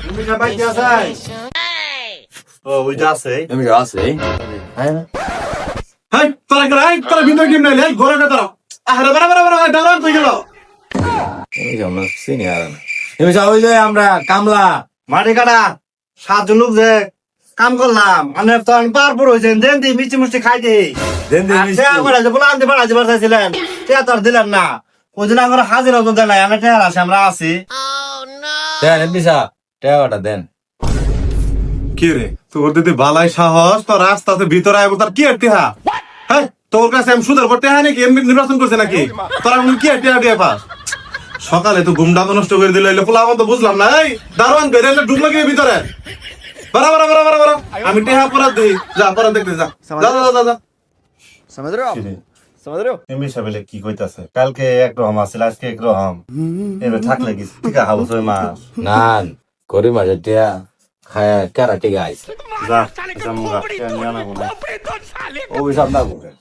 তুমি সবাই কি আছেন? ও ওইটা আছে। আমি আছে হ্যাঁ হাই তোরা গরাই তোরা ভিতর কেমনে লাই ঘরে কে তোরা আরে বড় বড় বড় দাঁড়ান তুই গেল আমি জানো চিনি আর না আমি যাই যে আমরা কামলা মাটি কাটা সাতজন লোক যে কাম করলাম আমি তো পারপুর হইছেন দেন দি মিষ্টি মিষ্টি খাই দে দেন দেন সে আমার যে বলে আনতে পারা যাবার চাইছিলেন সে তো আর দিলেন না ওই দিন আমরা হাজির হতো দেন আমরা টেয়ার আছে আমরা আছি দেন এমবিসা টাকাটা দেন কি রে তোর দিদি বালাই সাহস তো রাস্তাতে ভিতরে আইবো তার কি আটটি হা হ্যাঁ তোর কাছে আমি সুদের করতে হয় নাকি এমনি নির্বাচন করছে নাকি তোরা কি আটটি আটটি পাস সকালে তো ঘুমটা তো নষ্ট করে দিল পোলা তো বুঝলাম না এই দারোয়ান বেরেলে ঢুকলো কি ভিতরে বড় বড় বড় বড় বড় আমি টেহা পরা দেই যা পরা দেখতে যা যা যা যা যা समझ रहे हो आप समझ रहे हो এমনি সাবেলে কি কইতাছে কালকে এক রকম আছিল আজকে এক রকম এবে থাকলে কি ঠিক হাউস হয় মাস না করি মাঝে টিয়া খায় কারা টিকা আইছে যা যা মুগা নিয়া না কোন অভিশাপ না করে